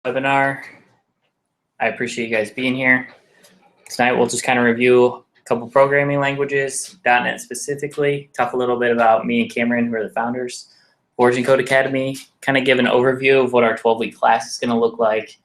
Webinar. I appreciate you guys being here. Tonight we'll just kind of review a couple programming languages, .NET specifically, talk a little bit about me and Cameron, who are the founders of Origin Code Academy, kind of give an overview of what our 12-week class is going to look like.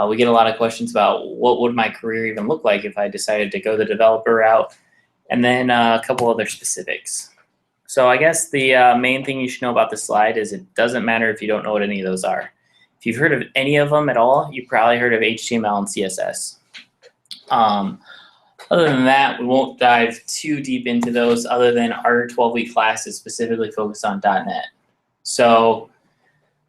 We get a lot of questions about what would my career even look like if I decided to go the developer route, and then a couple other specifics. So I guess the main thing you should know about this slide is it doesn't matter if you don't know what any of those are. If you've heard of any of them at all, you've probably heard of HTML and CSS. Other than that, we won't dive too deep into those other than our 12-week class is specifically focused on .NET. So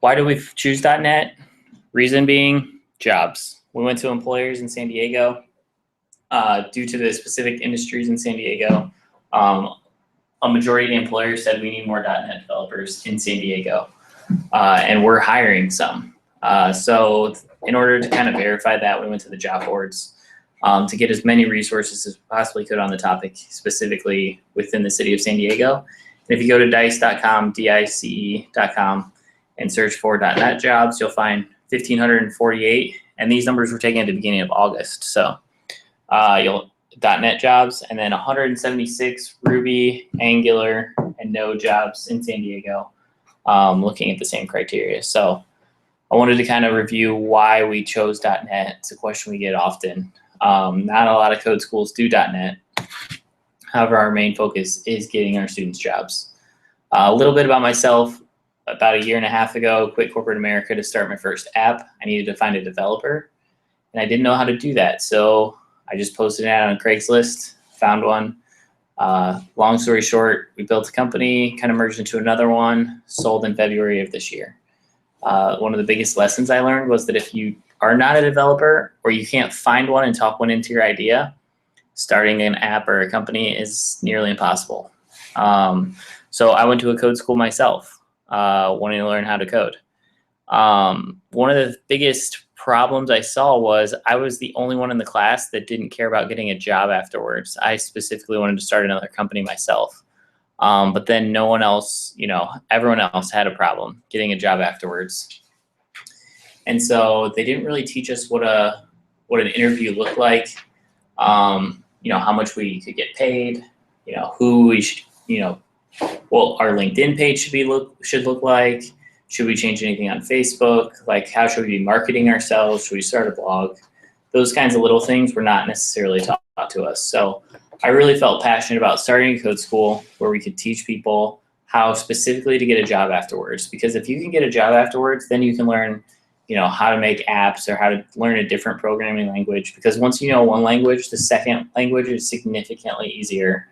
why do we choose .NET? Reason being, jobs. We went to employers in San Diego. Due to the specific industries in San Diego, a majority of the employers said we need more .NET developers in San Diego, and we're hiring some. So in order to kind of verify that, we went to the job boards to get as many resources as we possibly could on the topic, specifically within the city of San Diego. And if you go to dice.com, dice.com, and search for .NET jobs, you'll find 1,548, and these numbers were taken at the beginning of August. So .NET jobs, and then 176 Ruby, Angular, and Node jobs in San Diego, looking at the same criteria. So I wanted to kind of review why we chose .NET. It's a question we get often. Not a lot of code schools do .NET. However, our main focus is getting our students jobs. A little bit about myself. About a year and a half ago, quit corporate America to start my first app. I needed to find a developer, and I didn't know how to do that. So I just posted it out on Craigslist, found one. Long story short, we built a company, kind of merged into another one, sold in February of this year. One of the biggest lessons I learned was that if you are not a developer or you can't find one and talk one into your idea, starting an app or a company is nearly impossible. So I went to a code school myself, wanting to learn how to code. One of the biggest problems I saw was I was the only one in the class that didn't care about getting a job afterwards. I specifically wanted to start another company myself. But then no one else, everyone else had a problem getting a job afterwards. And so they didn't really teach us what an interview looked like, how much we could get paid, who we should, what our LinkedIn page should look like. Should we change anything on Facebook? Like, how should we be marketing ourselves? Should we start a blog? Those kinds of little things were not necessarily taught to us. So I really felt passionate about starting a code school where we could teach people how specifically to get a job afterwards. Because if you can get a job afterwards, then you can learn, how to make apps or how to learn a different programming language. Because once you know one language, the second language is significantly easier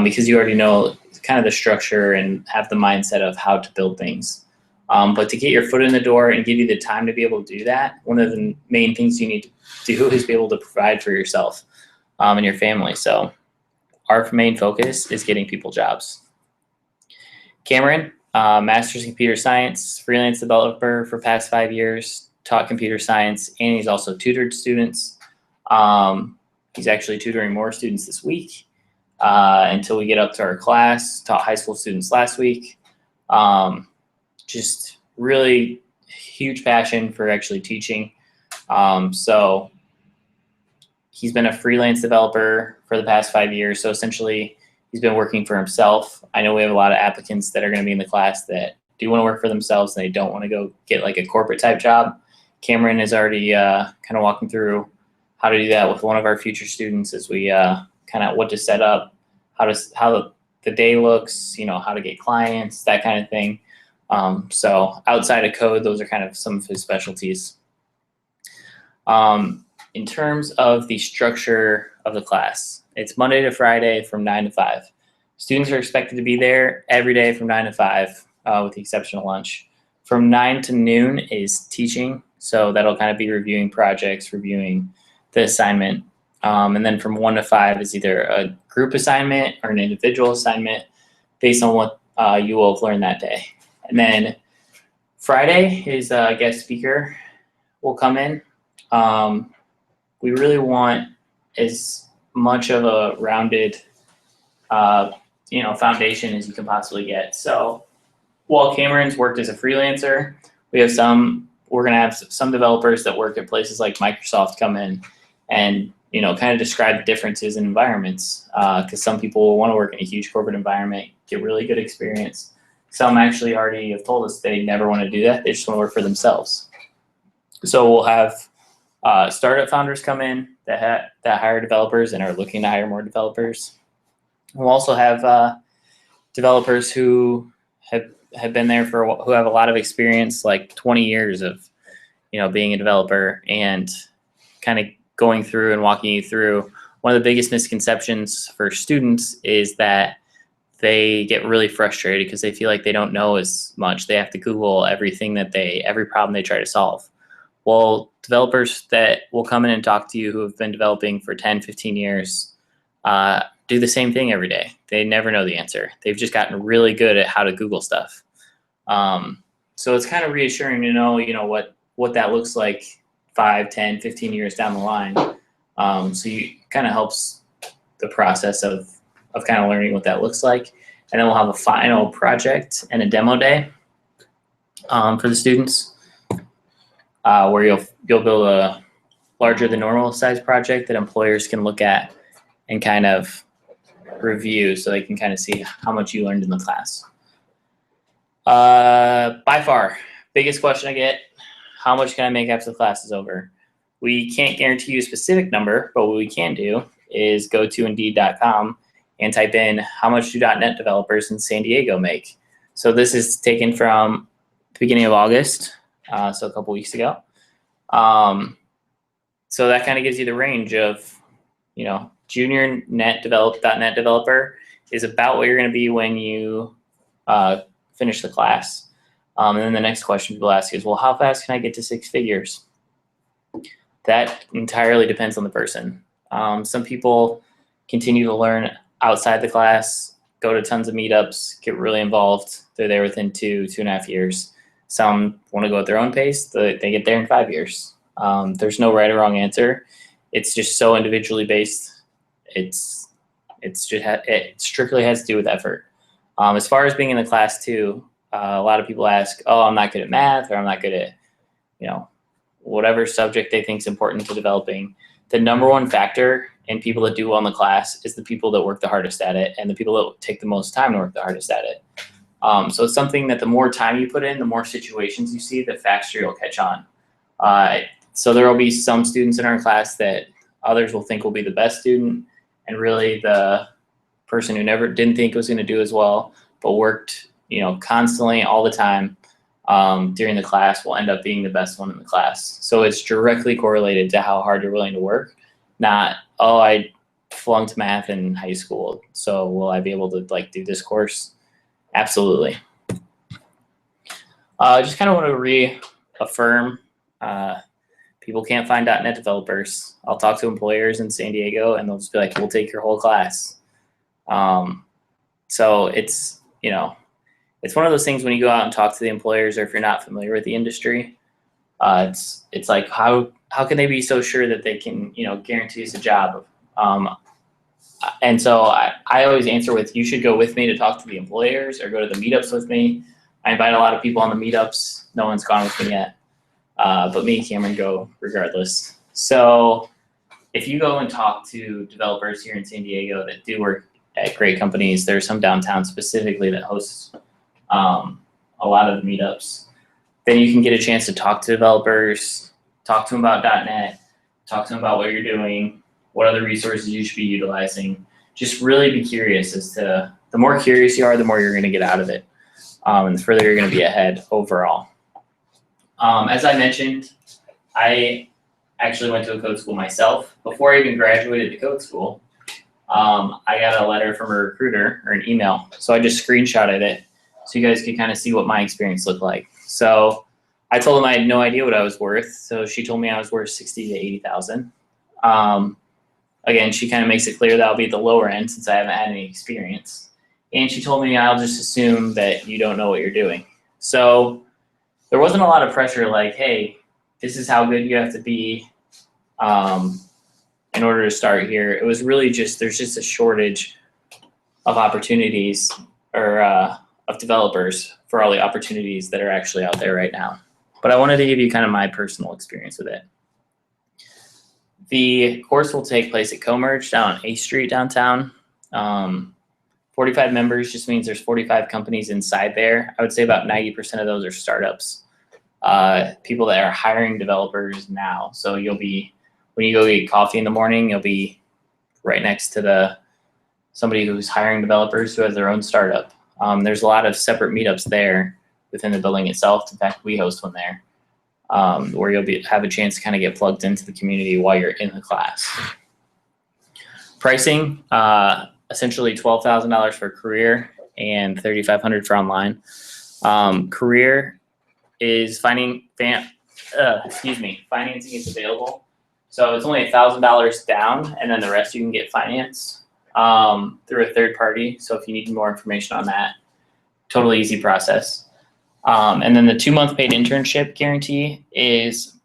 because you already know kind of the structure and have the mindset of how to build things. But to get your foot in the door and give you the time to be able to do that, one of the main things you need to do is be able to provide for yourself and your family. So our main focus is getting people jobs. Cameron, master's in computer science, freelance developer for past 5 years, taught computer science, and he's also tutored students. He's actually tutoring more students this week until we get up to our class. Taught high school students last week. Just really huge passion for actually teaching. So he's been a freelance developer for the past 5 years. So essentially he's been working for himself. I know we have a lot of applicants that are going to be in the class that do want to work for themselves and they don't want to go get like a corporate type job. Cameron is already kind of walking through how to do that with one of our future students as we kind of what to set up, how the day looks, how to get clients, that kind of thing. So outside of code, those are kind of some of his specialties. In terms of the structure of the class, it's Monday to Friday from 9 to 5. Students are expected to be there every day from 9 to 5, with the exception of lunch. From 9 to noon is teaching, so that'll kind of be reviewing projects, reviewing the assignment. And then from 1 to 5 is either a group assignment or an individual assignment based on what you will have learned that day. And then Friday is a guest speaker will come in. We really want as much of a rounded, foundation as you can possibly get. So while Cameron's worked as a freelancer, we have some we're going to have some developers that work at places like Microsoft come in and, kind of describe the differences in environments, because some people will want to work in a huge corporate environment, get really good experience. Some actually already have told us they never want to do that. They just want to work for themselves. So we'll have startup founders come in that hire developers and are looking to hire more developers. We'll also have developers who have been there who have a lot of experience, like 20 years of being a developer, and kind of going through and walking you through. One of the biggest misconceptions for students is that they get really frustrated because they feel like they don't know as much. They have to Google every problem they try to solve. Well, developers that will come in and talk to you who have been developing for 10, 15 years do the same thing every day. They never know the answer. They've just gotten really good at how to Google stuff. So it's kind of reassuring to know, what that looks like 5, 10, 15 years down the line. So you kind of helps the process of kind of learning what that looks like. And then we'll have a final project and a demo day for the students, where you'll build a larger than normal size project that employers can look at and kind of review, so they can kind of see how much you learned in the class. By far, biggest question I get: how much can I make after the class is over? We can't guarantee you a specific number, but what we can do is go to Indeed.com and type in how much do .NET developers in San Diego make. So this is taken from the beginning of August, so a couple weeks ago. So that kind of gives you the range of, junior .NET developer is about what you're going to be when you finish the class. And then the next question people ask is, well, how fast can I get to 6 figures? That entirely depends on the person. Some people continue to learn outside the class, go to tons of meetups, get really involved. They're there within 2.5 years. Some want to go at their own pace. They get there in 5 years. There's no right or wrong answer. It's just so individually based. It strictly has to do with effort. As far as being in the class too, a lot of people ask, oh, I'm not good at math, or I'm not good at, whatever subject they think is important to developing. The number one factor in people that do well in the class is the people that work the hardest at it, and the people that take the most time to work the hardest at it. So it's something that the more time you put in, the more situations you see, the faster you'll catch on. So there will be some students in our class that others will think will be the best student, and really the person who never didn't think was going to do as well, but worked, constantly all the time during the class, will end up being the best one in the class. So it's directly correlated to how hard you're willing to work, not, oh, I flunked math in high school, so will I be able to do this course? Absolutely. Just kind of want to reaffirm, people can't find .NET developers. I'll talk to employers in San Diego and they'll just be like, we'll take your whole class. So it's, it's one of those things when you go out and talk to the employers, or if you're not familiar with the industry, it's like, how can they be so sure that they can, guarantee us a job? And so I always answer with, you should go with me to talk to the employers, or go to the meetups with me. I invite a lot of people on the meetups. No one's gone with me yet. But me and Cameron go regardless. So if you go and talk to developers here in San Diego that do work at great companies, there's some downtown specifically that hosts a lot of the meetups, then you can get a chance to talk to developers, talk to them about .NET, talk to them about what you're doing, what other resources you should be utilizing. Just really be curious as to, the more curious you are, the more you're going to get out of it, and the further you're going to be ahead overall. As I mentioned, I actually went to a code school myself. Before I even graduated to code school, I got a letter from a recruiter, or an email. So I just screenshotted it so you guys could kind of see what my experience looked like. So I told them I had no idea what I was worth. So she told me I was worth 60 to 80,000. Again, she kind of makes it clear that I'll be at the lower end since I haven't had any experience. And she told me I'll just assume that you don't know what you're doing. So there wasn't a lot of pressure like, hey, this is how good you have to be in order to start here. It was really just, there's just a shortage of opportunities, or of developers for all the opportunities that are actually out there right now. but I wanted to give you kind of my personal experience with it. The course will take place at Comerge down on 8th Street downtown. 45 members just means there's 45 companies inside there. I would say about 90% of those are startups, people that are hiring developers now. So you'll be, when you go get coffee in the morning, you'll be right next to somebody who's hiring developers who has their own startup. There's a lot of separate meetups there within the building itself. In fact, we host one there, where you'll have a chance to kind of get plugged into the community while you're in the class. Pricing, essentially $12,000 for career and $3,500 for online. Career is financing is available. So it's only $1,000 down, and then the rest you can get financed through a third party. So if you need more information on that, totally easy process. And then the 2-month paid internship guarantee is,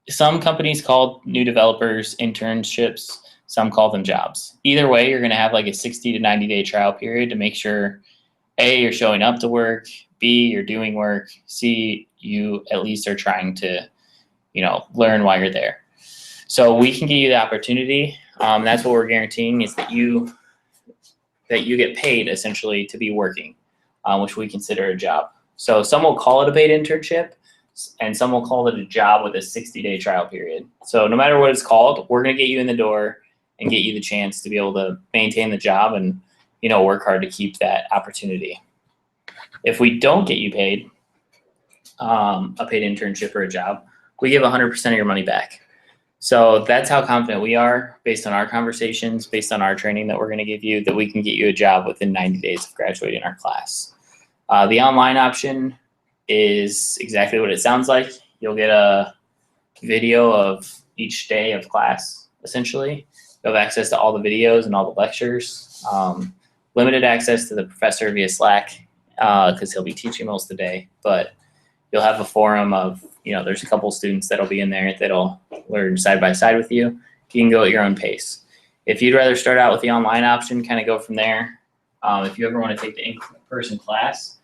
some companies call new developers internships, some call them jobs. Either way, you're gonna have like a 60 to 90 day trial period to make sure A, you're showing up to work, B, you're doing work, C, you at least are trying to, learn while you're there. So we can give you the opportunity. That's what we're guaranteeing, is that you get paid essentially to be working, which we consider a job. So some will call it a paid internship, and some will call it a job with a 60-day trial period. So no matter what it's called, we're gonna get you in the door and get you the chance to be able to maintain the job and, work hard to keep that opportunity. If we don't get you paid, a paid internship or a job, we give 100% of your money back. So that's how confident we are, based on our conversations, based on our training that we're gonna give you, that we can get you a job within 90 days of graduating our class. The online option is exactly what it sounds like. You'll get a video of each day of class, essentially. You'll have access to all the videos and all the lectures. Limited access to the professor via Slack, because he'll be teaching most of the day, but you'll have a forum of, there's a couple students that'll be in there that'll learn side by side with you. You can go at your own pace. If you'd rather start out with the online option, kind of go from there. If you ever want to take the in-person class,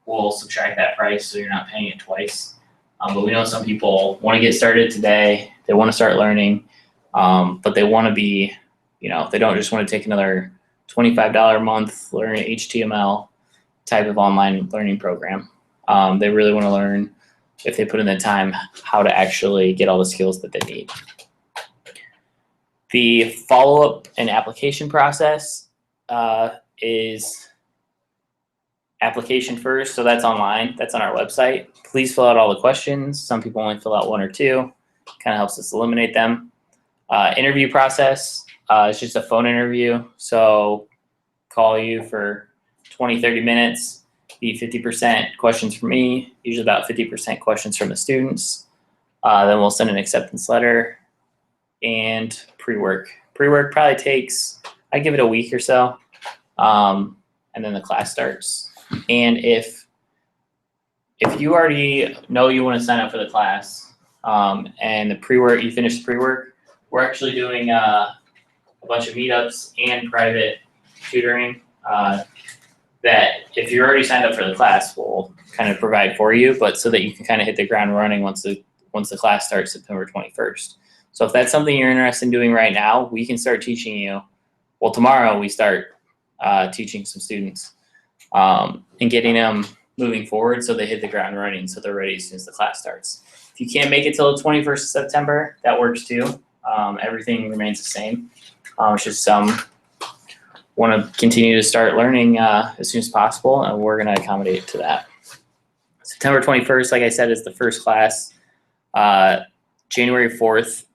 we'll subtract that price so you're not paying it twice. But we know some people want to get started today, they want to start learning, but they want to be, they don't just want to take another $25 a month learn HTML type of online learning program. They really want to learn, if they put in the time, how to actually get all the skills that they need. The follow-up and application process is application first, so that's online, that's on our website. Please fill out all the questions. Some people only fill out 1 or 2, kind of helps us eliminate them. Interview process, it's just a phone interview, so call you for 20, 30 minutes, be 50% questions from me, usually about 50% questions from the students. Then we'll send an acceptance letter and pre-work. Pre-work probably takes, I give it a week or so, and then the class starts. And if you already know you want to sign up for the class, and the pre-work, you finish the pre-work, we're actually doing a bunch of meetups and private tutoring that if you're already signed up for the class, we'll kind of provide for you, but so that you can kind of hit the ground running once the class starts September 21st. So if that's something you're interested in doing right now, we can start teaching you. Well, tomorrow we start teaching some students and getting them moving forward so they hit the ground running, so they're ready as soon as the class starts. If you can't make it till the 21st of September, that works too. Everything remains the same. It's just some want to continue to start learning as soon as possible, and we're going to accommodate to that. September 21st, like I said, is the first class. January 4th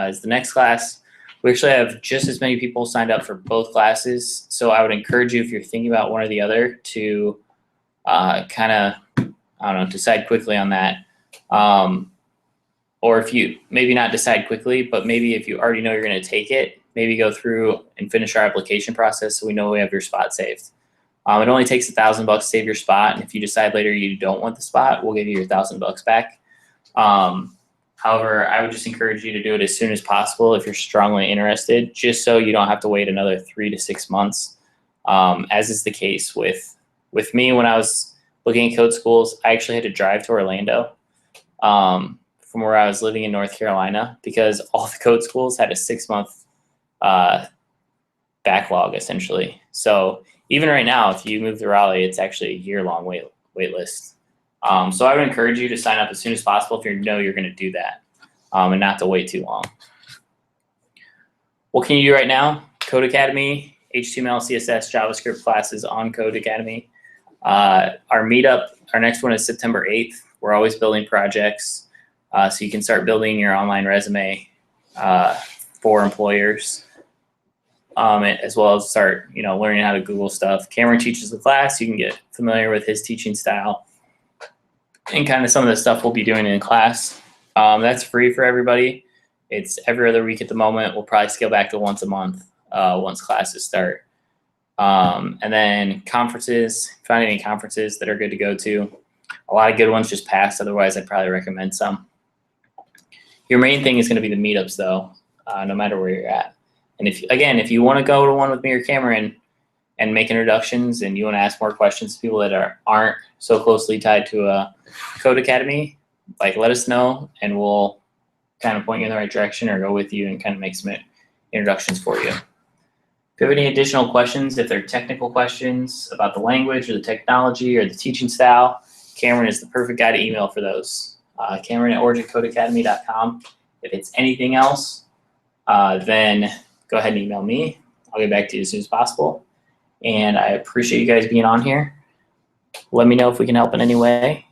is the next class. We actually have just as many people signed up for both classes, so I would encourage you, if you're thinking about one or the other, to kind of, decide quickly on that. Or if you, maybe not decide quickly, but maybe if you already know you're going to take it, maybe go through and finish our application process so we know we have your spot saved. It only takes $1,000 to save your spot, and if you decide later you don't want the spot, we'll give you your $1,000 back. However, I would just encourage you to do it as soon as possible if you're strongly interested, just so you don't have to wait another 3 to 6 months, as is the case with me. When I was looking at code schools, I actually had to drive to Orlando from where I was living in North Carolina, because all the code schools had a 6-month backlog essentially. So even right now, if you move to Raleigh, it's actually a year-long wait list. So I would encourage you to sign up as soon as possible if you know you're going to do that, and not to wait too long. What can you do right now? Code Academy, HTML, CSS, JavaScript classes on Code Academy. Our meetup, our next one is September 8th. We're always building projects, so you can start building your online resume for employers, as well as start learning how to Google stuff. Cameron teaches the class. You can get familiar with his teaching style and kind of some of the stuff we'll be doing in class. That's free for everybody. It's every other week at the moment. We'll probably scale back to once a month once classes start. And then conferences, find any conferences that are good to go to. A lot of good ones just passed. Otherwise, I'd probably recommend some. Your main thing is going to be the meetups, though, no matter where you're at. And if you want to go to one with me or Cameron and make introductions, and you want to ask more questions to people that aren't so closely tied to a Code Academy, let us know, and we'll kind of point you in the right direction or go with you and kind of make some introductions for you. If you have any additional questions, if they're technical questions about the language or the technology or the teaching style, Cameron is the perfect guy to email for those. Cameron at origincodeacademy.com. If it's anything else, then go ahead and email me. I'll get back to you as soon as possible. And I appreciate you guys being on here. Let me know if we can help in any way.